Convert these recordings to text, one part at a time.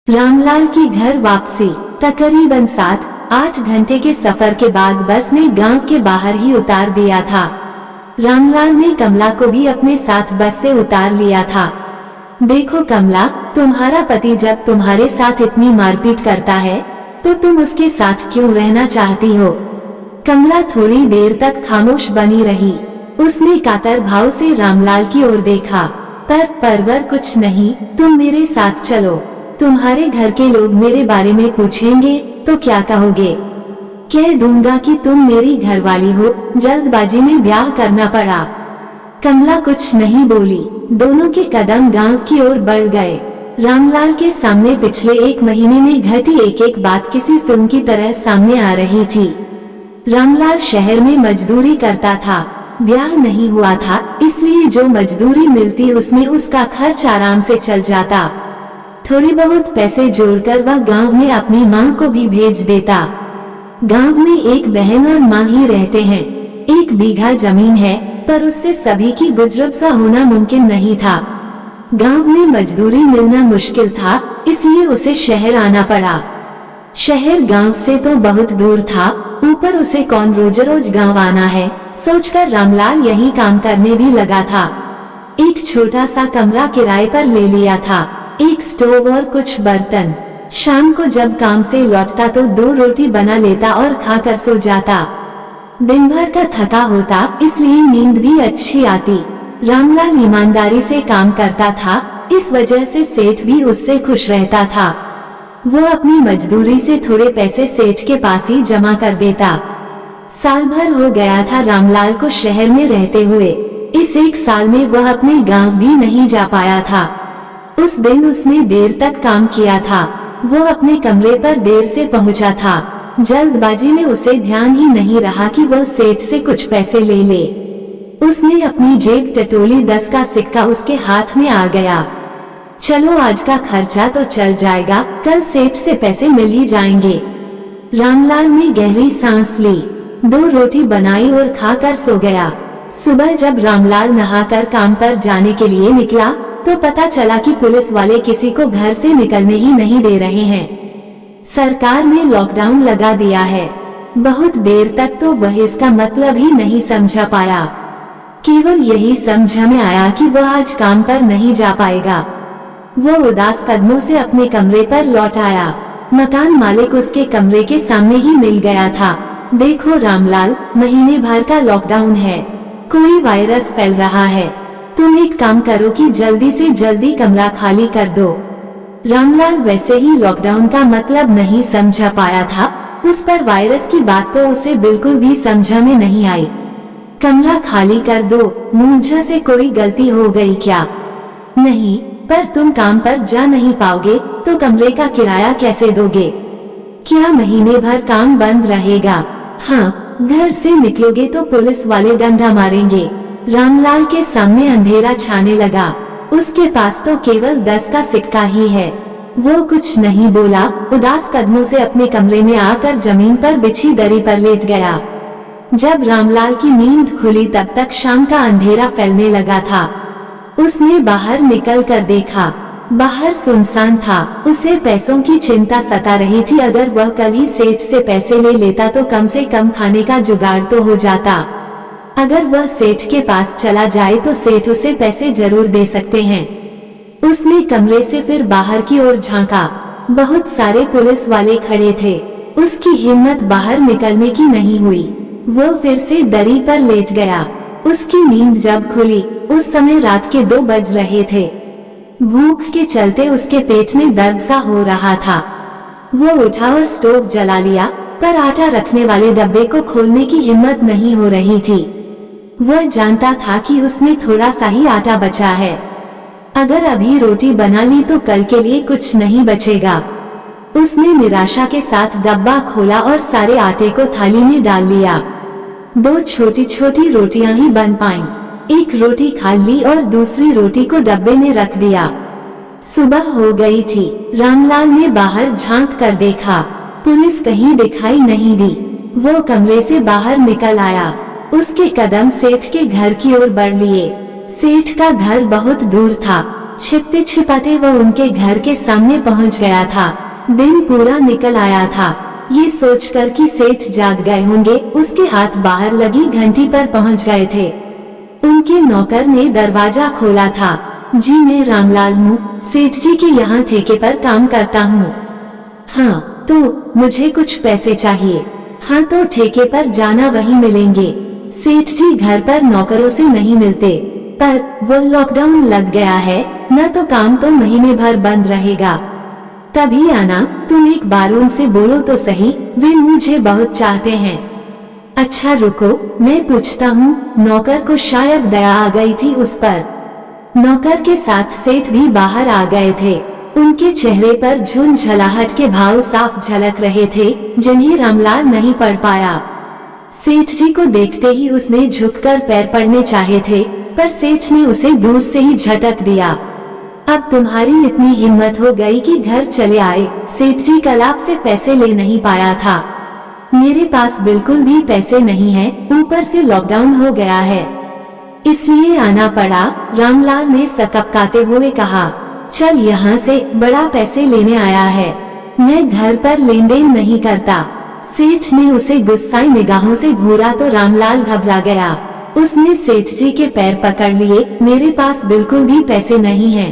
रामलाल की घर वापसी तकरीबन 7-8 घंटे के सफर के बाद बस ने गांव के बाहर ही उतार दिया था। रामलाल ने कमला को भी अपने साथ बस से उतार लिया था। देखो कमला, तुम्हारा पति जब तुम्हारे साथ इतनी मारपीट करता है तो तुम उसके साथ क्यों रहना चाहती हो? कमला थोड़ी देर तक खामोश बनी रही। उसने कातर भाव से रामलाल की ओर देखा। पर परवर कुछ नहीं, तुम मेरे साथ चलो। तुम्हारे घर के लोग मेरे बारे में पूछेंगे तो क्या कहोगे? कह दूंगा कि तुम मेरी घरवाली हो। जल्दबाजी में ब्याह करना पड़ा। कमला कुछ नहीं बोली। दोनों के कदम गांव की ओर बढ़ गए। रामलाल के सामने पिछले 1 महीने में घटी एक बात किसी फिल्म की तरह सामने आ रही थी। रामलाल शहर में मजदूरी करता था। ब्याह नहीं हुआ था, इसलिए जो मजदूरी मिलती उसमें उसका खर्च आराम से चल जाता। थोड़ी बहुत पैसे जोड़कर वह गांव में अपनी मां को भी भेज देता। गांव में एक बहन और मां ही रहते हैं। 1 बीघा जमीन है, पर उससे सभी की गुजर होना मुमकिन नहीं था। गांव में मजदूरी मिलना मुश्किल था, इसलिए उसे शहर आना पड़ा। शहर गांव से तो बहुत दूर था, ऊपर उसे कौन रोज रोज गांव आना है, सोचकर रामलाल यही काम करने भी लगा था। एक छोटा सा कमरा किराए पर ले लिया था, एक स्टोव और कुछ बर्तन। शाम को जब काम से लौटता तो 2 रोटी बना लेता और खाकर सो जाता। दिन भर का थका होता, इसलिए नींद भी अच्छी आती। रामलाल ईमानदारी से काम करता था, इस वजह से सेठ भी उससे खुश रहता था। वो अपनी मजदूरी से थोड़े पैसे सेठ के पास ही जमा कर देता। साल भर हो गया था रामलाल को शहर में रहते हुए। इस 1 साल में वह अपने गांव भी नहीं जा पाया था। उस दिन उसने देर तक काम किया था। वो अपने कमरे पर देर से पहुंचा था। जल्दबाजी में उसे ध्यान ही नहीं रहा कि वह सेठ से कुछ पैसे ले ले। उसने अपनी जेब टटोली, 10 का सिक्का उसके हाथ में आ गया। चलो आज का खर्चा तो चल जाएगा, कल सेठ से पैसे मिल ही जाएंगे। रामलाल ने गहरी सांस ली, 2 रोटी बनाई और खाकर सो गया। सुबह जब रामलाल नहाकर काम पर जाने के लिए निकला तो पता चला कि पुलिस वाले किसी को घर से निकलने ही नहीं दे रहे हैं। सरकार ने लॉकडाउन लगा दिया है। बहुत देर तक तो वह इसका मतलब ही नहीं समझा पाया। केवल यही समझ में आया कि वह आज काम पर नहीं जा पाएगा। वो उदास कदमों से अपने कमरे पर लौट आया। मकान मालिक उसके कमरे के सामने ही मिल गया था। देखो रामलाल, महीने भर का लॉकडाउन है, कोई वायरस फैल रहा है। तुम एक काम करो कि जल्दी से जल्दी कमरा खाली कर दो। रामलाल वैसे ही लॉकडाउन का मतलब नहीं समझा पाया था, उस पर वायरस की बात तो उसे बिल्कुल भी समझ में नहीं आई। कमरा खाली कर दो, मुझे से कोई गलती हो गई क्या? नहीं, पर तुम काम पर जा नहीं पाओगे तो कमरे का किराया कैसे दोगे? क्या महीने भर काम बंद रहेगा? हाँ, घर से निकलोगे तो पुलिस वाले डंडा मारेंगे। रामलाल के सामने अंधेरा छाने लगा। उसके पास तो केवल 10 का सिक्का ही है। वो कुछ नहीं बोला, उदास कदमों से अपने कमरे में आकर जमीन पर बिछी दरी पर लेट गया। जब रामलाल की नींद खुली तब तक शाम का अंधेरा फैलने लगा था। उसने बाहर निकल कर देखा, बाहर सुनसान था। उसे पैसों की चिंता सता रही थी। अगर वह कल ही सेठ से पैसे ले लेता तो कम से कम खाने का जुगाड़ तो हो जाता। अगर वह सेठ के पास चला जाए तो सेठ उसे पैसे जरूर दे सकते हैं। उसने कमरे से फिर बाहर की ओर झांका। बहुत सारे पुलिस वाले खड़े थे। उसकी हिम्मत बाहर निकलने की नहीं हुई। वो फिर से दरी पर लेट गया। उसकी नींद जब खुली उस समय रात के 2 बज रहे थे। भूख के चलते उसके पेट में दर्द सा हो रहा था। वो उठा और स्टोव जला लिया, पर आटा रखने वाले डब्बे को खोलने की हिम्मत नहीं हो रही थी। वह जानता था कि उसमें थोड़ा सा ही आटा बचा है। अगर अभी रोटी बना ली तो कल के लिए कुछ नहीं बचेगा। उसने निराशा के साथ डब्बा खोला और सारे आटे को थाली में डाल लिया। 2 छोटी छोटी रोटियां ही बन पाईं। एक रोटी खा ली और दूसरी रोटी को डब्बे में रख दिया। सुबह हो गई थी। रामलाल ने बाहर झांक कर देखा, पुलिस कहीं दिखाई नहीं दी। वो कमरे से बाहर निकल आया। उसके कदम सेठ के घर की ओर बढ़ लिए। सेठ का घर बहुत दूर था। छिपते छिपाते वो उनके घर के सामने पहुंच गया था। दिन पूरा निकल आया था। ये सोचकर कि सेठ जाग गए होंगे, उसके हाथ बाहर लगी घंटी पर पहुंच गए थे। उनके नौकर ने दरवाजा खोला था। जी मैं रामलाल हूँ, सेठ जी के यहाँ ठेके पर काम करता हूँ। हाँ तो मुझे कुछ पैसे चाहिए। हाँ तो ठेके पर जाना, वहीं मिलेंगे। सेठ जी घर पर नौकरों से नहीं मिलते, पर वो लॉकडाउन लग गया है न, तो काम तो महीने भर बंद रहेगा। तभी आना, तुम एक बार उनसे बोलो तो सही, वे मुझे बहुत चाहते हैं। अच्छा रुको, मैं पूछता हूँ। नौकर को शायद दया आ गई थी उस पर। नौकर के साथ सेठ भी बाहर आ गए थे। उनके चेहरे पर झुंझलाहट के भाव साफ झलक रहे थे, जिन्हें रामलाल नहीं पढ़ पाया। सेठ जी को देखते ही उसने झुककर पैर पड़ने चाहे थे, पर सेठ ने उसे दूर से ही झटक दिया। अब तुम्हारी इतनी हिम्मत हो गई कि घर चले आए। सेठ जी कल आपसे पैसे ले नहीं पाया था। मेरे पास बिल्कुल भी पैसे नहीं है, ऊपर से लॉकडाउन हो गया है, इसलिए आना पड़ा। रामलाल ने सकपकाते हुए कहा, चल यहाँ से, बड़ा पैसे लेने आया है, मैं घर पर लेन देन नहीं करता। सेठ ने उसे गुस्साई निगाहों से घूरा तो रामलाल घबरा गया। उसने सेठ जी के पैर पकड़ लिए। मेरे पास बिल्कुल भी पैसे नहीं हैं।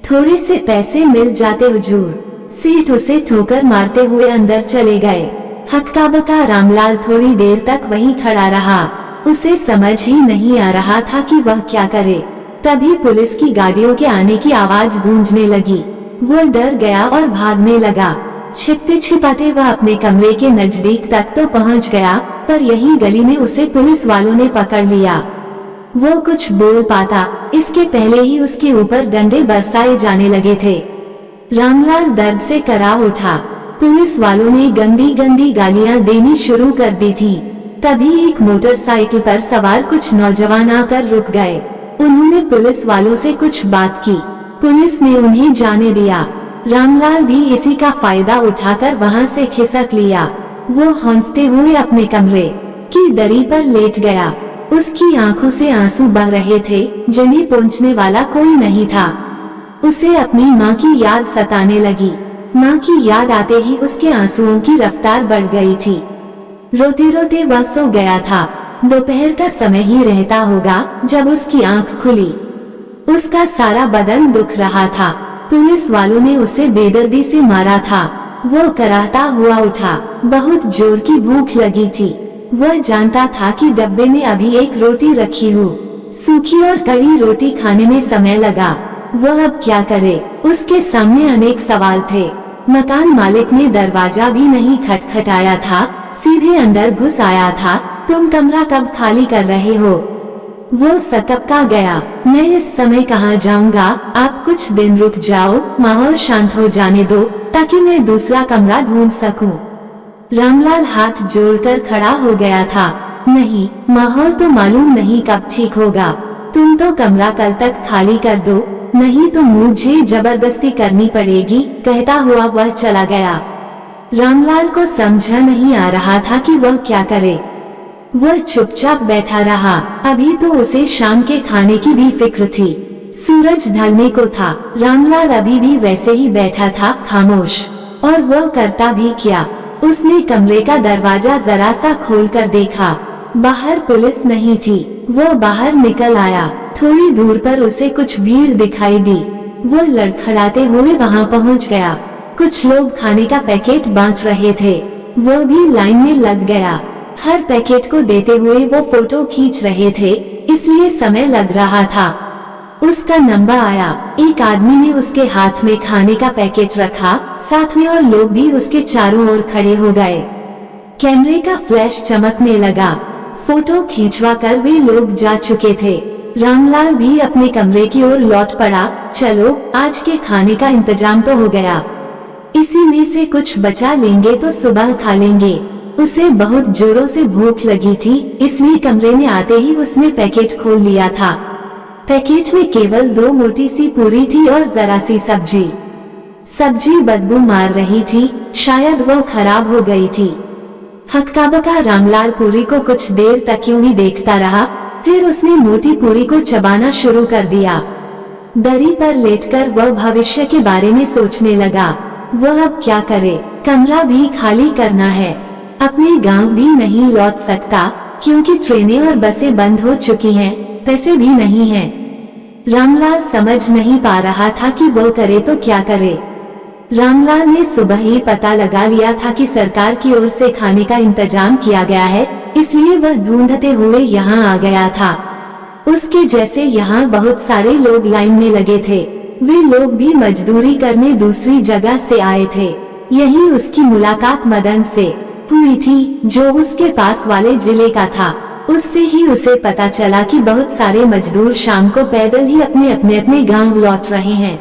थोड़े से पैसे मिल जाते हुजूर। सेठ उसे ठोकर मारते हुए अंदर चले गए। हक्का बक्का रामलाल थोड़ी देर तक वहीं खड़ा रहा। उसे समझ ही नहीं आ रहा था कि वह क्या करे। तभी पुलिस की गाड़ियों के आने की आवाज गूंजने लगी। वो डर गया और भागने लगा। छिपते छिपाते वह अपने कमरे के नजदीक तक तो पहुंच गया, पर यहीं गली में उसे पुलिस वालों ने पकड़ लिया। वो कुछ बोल पाता, इसके पहले ही उसके ऊपर डंडे बरसाए जाने लगे थे। रामलाल दर्द से करा उठा। पुलिस वालों ने गंदी गंदी गालियां देनी शुरू कर दी थी। तभी एक मोटरसाइकिल पर सवार कुछ नौजवान आकर रुक गए। उन्होंने पुलिस वालों से कुछ बात की। पुलिस ने उन्हें जाने दिया। रामलाल भी इसी का फायदा उठाकर वहां से खिसक लिया। वो हौंफते हुए अपने कमरे की दरी पर लेट गया। उसकी आंखों से आंसू बह रहे थे, जिन्हें पोंछने वाला कोई नहीं था। उसे अपनी माँ की याद सताने लगी। माँ की याद आते ही उसके आंसुओं की रफ्तार बढ़ गई थी। रोते रोते वह सो गया था। दोपहर का समय ही रहता होगा जब उसकी आंख खुली। उसका सारा बदन दुख रहा था। पुलिस वालों ने उसे बेदर्दी से मारा था। वो कराहता हुआ उठा। बहुत जोर की भूख लगी थी। वह जानता था कि डब्बे में अभी एक रोटी रखी हो। सूखी और कड़ी रोटी खाने में समय लगा। वह अब क्या करे? उसके सामने अनेक सवाल थे। मकान मालिक ने दरवाजा भी नहीं खटखटाया था, सीधे अंदर घुस आया था। तुम कमरा कब खाली कर रहे हो? वो सकपका गया। मैं इस समय कहाँ जाऊंगा? आप कुछ दिन रुक जाओ, माहौल शांत हो जाने दो, ताकि मैं दूसरा कमरा ढूंढ सकूं। रामलाल हाथ जोड़कर खड़ा हो गया था। नहीं, माहौल तो मालूम नहीं कब ठीक होगा। तुम तो कमरा कल तक खाली कर दो, नहीं तो मुझे जबरदस्ती करनी पड़ेगी, कहता हुआ वह चला गया। रामलाल को समझ नहीं आ रहा था कि वह क्या करे। वह चुपचाप बैठा रहा। अभी तो उसे शाम के खाने की भी फिक्र थी। सूरज ढलने को था। रामलाल अभी भी वैसे ही बैठा था, खामोश। और वह करता भी क्या? उसने कमरे का दरवाजा जरा सा खोलकर देखा। बाहर पुलिस नहीं थी। वो बाहर निकल आया। थोड़ी दूर पर उसे कुछ भीड़ दिखाई दी। वो लड़खड़ाते हुए वहां पहुंच गया। कुछ लोग खाने का पैकेट बांट रहे थे। वो भी लाइन में लग गया। हर पैकेट को देते हुए वो फोटो खींच रहे थे, इसलिए समय लग रहा था। उसका नंबर आया। एक आदमी ने उसके हाथ में खाने का पैकेट रखा, साथ में और लोग भी उसके चारों ओर खड़े हो गए। कैमरे का फ्लैश चमकने लगा। फोटो खींचवा कर वे लोग जा चुके थे। रामलाल भी अपने कमरे की ओर लौट पड़ा। चलो, आज के खाने का इंतजाम तो हो गया, इसी में से कुछ बचा लेंगे तो सुबह खा लेंगे। उसे बहुत जोरों से भूख लगी थी, इसलिए कमरे में आते ही उसने पैकेट खोल लिया था। पैकेट में केवल 2 मोटी सी पूरी थी और जरा सी सब्जी। सब्जी बदबू मार रही थी, शायद वो खराब हो गई थी। हक्का बक्का रामलाल पूरी को कुछ देर तक यूं ही देखता रहा, फिर उसने मोटी पूरी को चबाना शुरू कर दिया। दरी पर लेटकर वह भविष्य के बारे में सोचने लगा। वह अब क्या करे, कमरा भी खाली करना है, अपने गांव भी नहीं लौट सकता क्योंकि ट्रेनें और बसें बंद हो चुकी हैं, पैसे भी नहीं हैं। रामलाल समझ नहीं पा रहा था कि वो करे तो क्या करे। रामलाल ने सुबह ही पता लगा लिया था कि सरकार की ओर से खाने का इंतजाम किया गया है, इसलिए वह ढूंढते हुए यहाँ आ गया था। उसके जैसे यहाँ बहुत सारे लोग लाइन में लगे थे। वे लोग भी मजदूरी करने दूसरी जगह से आए थे। यही उसकी मुलाकात मदन से हुई थी, जो उसके पास वाले जिले का था। उससे ही उसे पता चला कि बहुत सारे मजदूर शाम को पैदल ही अपने गांव लौट रहे हैं।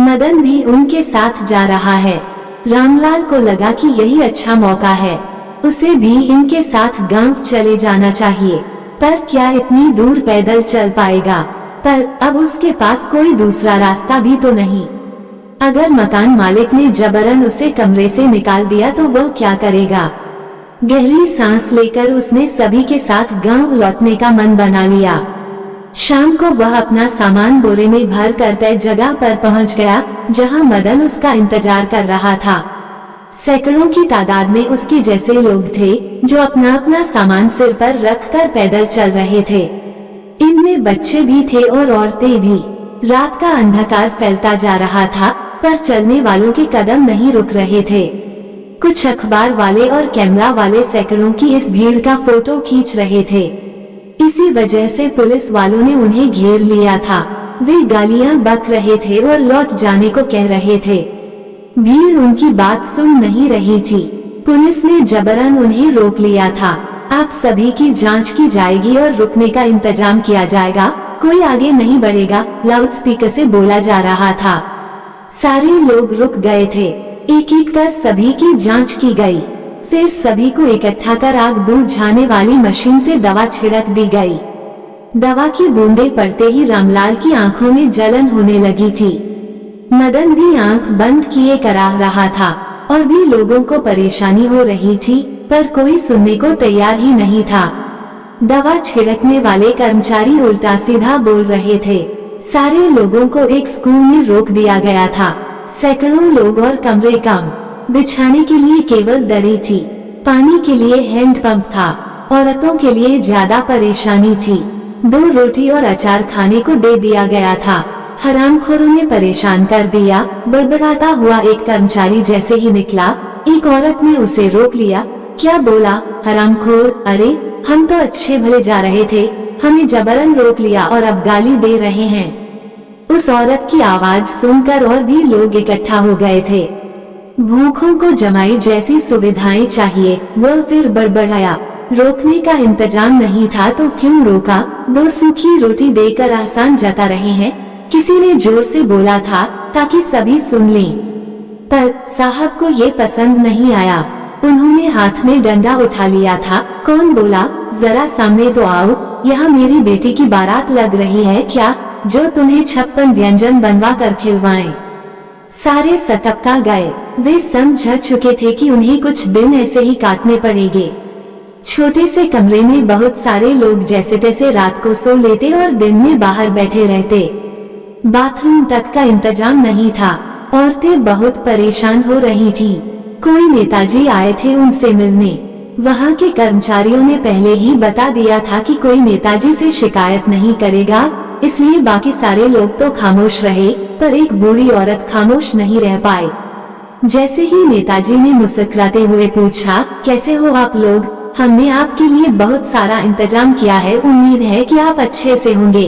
मदन भी उनके साथ जा रहा है। रामलाल को लगा कि यही अच्छा मौका है, उसे भी इनके साथ गांव चले जाना चाहिए। पर क्या इतनी दूर पैदल चल पाएगा? पर अब उसके पास कोई दूसरा रास्ता भी तो नहीं। अगर मकान मालिक ने जबरन उसे कमरे से निकाल दिया तो वह क्या करेगा? गहरी सांस लेकर उसने सभी के साथ गांव लौटने का मन बना लिया। शाम को वह अपना सामान बोरे में भर कर तय जगह पर पहुंच गया, जहां मदन उसका इंतजार कर रहा था। सैकड़ों की तादाद में उसके जैसे लोग थे जो अपना अपना सामान सिर पर रखकर पैदल चल रहे थे। इनमें बच्चे भी थे और औरतें भी। रात का अंधकार फैलता जा रहा था, पर चलने वालों के कदम नहीं रुक रहे थे। कुछ अखबार वाले और कैमरा वाले सैकड़ों की इस भीड़ का फोटो खींच रहे थे। इसी वजह से पुलिस वालों ने उन्हें घेर लिया था। वे गालियां बक रहे थे और लौट जाने को कह रहे थे। भीड़ उनकी बात सुन नहीं रही थी। पुलिस ने जबरन उन्हें रोक लिया था। आप सभी की जांच की जाएगी और रुकने का इंतजाम किया जाएगा, कोई आगे नहीं बढ़ेगा, लाउडस्पीकर से बोला जा रहा था। सारे लोग रुक गए थे। एक एक कर सभी की जांच की गई। फिर सभी को इकट्ठा कर आग बुझाने वाली मशीन से दवा छिड़क दी गई। दवा की बूंदें पड़ते ही रामलाल की आंखों में जलन होने लगी थी। मदन भी आंख बंद किए करा रहा था और भी लोगों को परेशानी हो रही थी, पर कोई सुनने को तैयार ही नहीं था। दवा छिड़कने वाले कर्मचारी उल्टा सीधा बोल रहे थे। सारे लोगों को एक स्कूल में रोक दिया गया था। सैकड़ों लोग और कमरे कम, बिछाने के लिए केवल दरी थी, पानी के लिए हैंडपंप था। औरतों के लिए ज्यादा परेशानी थी। 2 रोटी और अचार खाने को दे दिया गया था। हरामखोरों ने परेशान कर दिया। बड़बड़ाता हुआ एक कर्मचारी जैसे ही निकला, एक औरत ने उसे रोक लिया। क्या बोला? हरामखोर! अरे हम तो अच्छे भले जा रहे थे, हमें जबरन रोक लिया और अब गाली दे रहे हैं। उस औरत की आवाज सुनकर और भी लोग इकट्ठा हो गए थे। भूखों को जमाई जैसी सुविधाएं चाहिए। वह फिर बड़बड़ाया। रोकने का इंतजाम नहीं था तो क्यों रोका? 2 सूखी रोटी देकर आसान जता रहे हैं, किसी ने जोर से बोला था ताकि सभी सुन लें। पर साहब को ये पसंद नहीं आया। उन्होंने हाथ में डंडा उठा लिया था। कौन बोला? जरा सामने तो आओ, यहाँ मेरी बेटी की बारात लग रही है क्या, जो तुम्हें 56 व्यंजन बनवा कर खिलवाएं। सारे सकपका गए। वे समझ चुके थे कि उन्हें कुछ दिन ऐसे ही काटने पड़ेंगे। छोटे से कमरे में बहुत सारे लोग जैसे तैसे रात को सो लेते और दिन में बाहर बैठे रहते। बाथरूम तक का इंतजाम नहीं था। औरतें बहुत परेशान हो रही थीं। कोई नेताजी आए थे उनसे मिलने। वहाँ के कर्मचारियों ने पहले ही बता दिया था कि कोई नेताजी से शिकायत नहीं करेगा, इसलिए बाकी सारे लोग तो खामोश रहे, पर एक बूढ़ी औरत खामोश नहीं रह पाई। जैसे ही नेताजी ने मुस्कुराते हुए पूछा, कैसे हो आप लोग? हमने आपके लिए बहुत सारा इंतजाम किया है, उम्मीद है कि आप अच्छे से होंगे।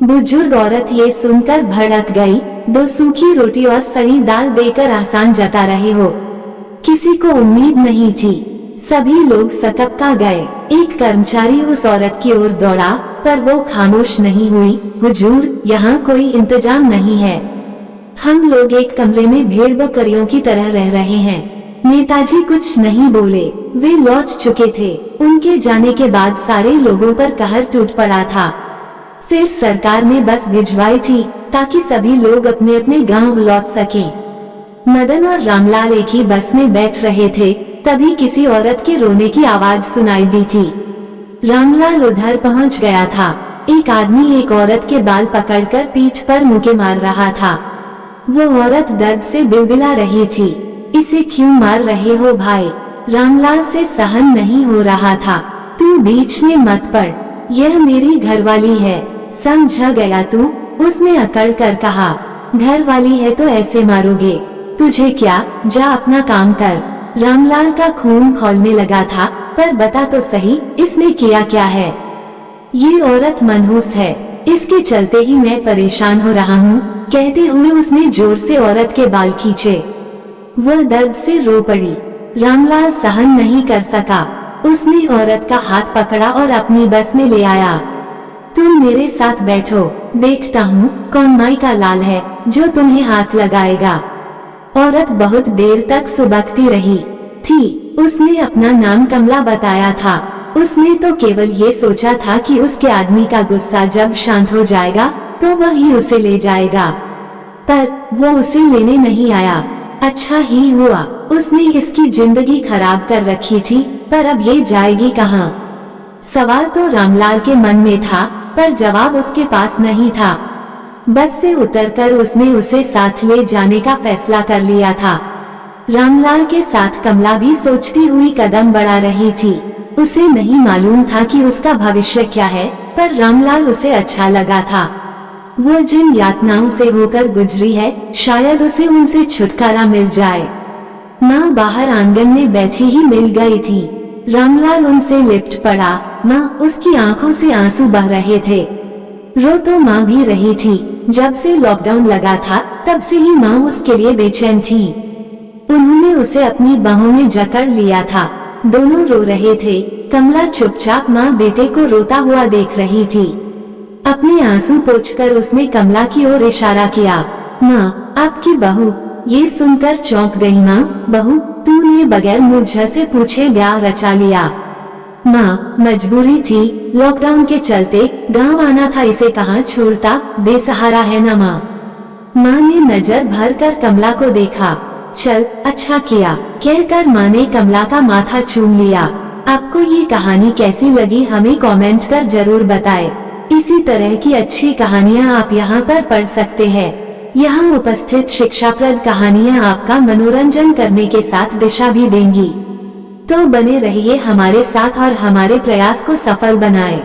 बुजुर्ग औरत ये सुनकर भड़क गई। 2 सूखी रोटी और सड़ी दाल देकर आसान जता रहे हो। किसी को उम्मीद नहीं थी। सभी लोग सकपका गए। एक कर्मचारी उस औरत की ओर दौड़ा, पर वो खामोश नहीं हुई। हुजूर, यहाँ कोई इंतजाम नहीं है। हम लोग एक कमरे में भेड़ बकरियों की तरह रह रहे हैं। नेताजी कुछ नहीं बोले। वे लौट चुके थे। उनके जाने के बाद सारे लोगों पर कहर टूट पड़ा था। फिर सरकार ने बस भिजवाई थी ताकि सभी लोग अपने अपने गांव लौट सकें। मदन और रामलाल एक ही बस में बैठ रहे थे, तभी किसी औरत के रोने की आवाज सुनाई दी थी। रामलाल उधर पहुंच गया था। एक आदमी एक औरत के बाल पकड़कर पीठ पर मुक्के मार रहा था। वो औरत दर्द से बिलबिला रही थी। इसे क्यों मार रहे हो भाई? रामलाल से सहन नहीं हो रहा था। तू बीच में मत पड़, यह मेरी घरवाली है, समझ गया तू? उसने अकड़ कर कहा। घरवाली है तो ऐसे मारोगे? तुझे क्या, जा अपना काम कर। रामलाल का खून खौलने लगा था, पर बता तो सही, इसने किया क्या है? ये औरत मनहूस है, इसके चलते ही मैं परेशान हो रहा हूँ, कहते हुए उसने जोर से औरत के बाल खींचे। वह दर्द से रो पड़ी। रामलाल सहन नहीं कर सका। उसने औरत का हाथ पकड़ा और अपनी बस में ले आया। तुम मेरे साथ बैठो, देखता हूँ कौन माई का लाल है जो तुम्हें हाथ लगाएगा। औरत बहुत देर तक सुबकती रही थी। उसने अपना नाम कमला बताया था। उसने तो केवल ये सोचा था कि उसके आदमी का गुस्सा जब शांत हो जाएगा तो वह ही उसे ले जाएगा, पर वो उसे लेने नहीं आया। अच्छा ही हुआ, उसने इसकी जिंदगी खराब कर रखी थी, पर अब ये जाएगी कहाँ? सवाल तो रामलाल के मन में था, पर जवाब उसके पास नहीं था। बस से उतरकर उसने उसे साथ ले जाने का फैसला कर लिया था। रामलाल के साथ कमला भी सोचती हुई कदम बढ़ा रही थी। उसे नहीं मालूम था कि उसका भविष्य क्या है, पर रामलाल उसे अच्छा लगा था। वो जिन यातनाओं से होकर गुजरी है, शायद उसे उनसे छुटकारा मिल जाए। माँ बाहर आंगन में बैठी ही मिल गई थी। रामलाल उनसे लिपट पड़ा। माँ, उसकी आंखों से आंसू बह रहे थे। रो तो माँ भी रही थी। जब से लॉकडाउन लगा था तब से ही माँ उसके लिए बेचैन थी। उन्होंने उसे अपनी बाहों में जकड़ लिया था। दोनों रो रहे थे। कमला चुपचाप माँ बेटे को रोता हुआ देख रही थी। अपने आंसू पोंछकर उसने कमला की ओर इशारा किया। माँ, आपकी बहू। ये सुनकर चौंक गई माँ। बहू, तूने बगैर मुझे से पूछे ब्याह रचा लिया? माँ, मजबूरी थी, लॉकडाउन के चलते गांव आना था, इसे कहाँ छोड़ता, बेसहारा है ना माँ। माँ ने नजर भर कर कमला को देखा। चल, अच्छा किया, कहकर माँ ने कमला का माथा चूम लिया। आपको ये कहानी कैसी लगी हमें कमेंट कर जरूर बताएं। इसी तरह की अच्छी कहानियाँ आप यहाँ पर पढ़ सकते हैं। यहाँ उपस्थित शिक्षाप्रद कहानियाँ आपका मनोरंजन करने के साथ दिशा भी देंगी। तो बने रहिए हमारे साथ और हमारे प्रयास को सफल बनाएं।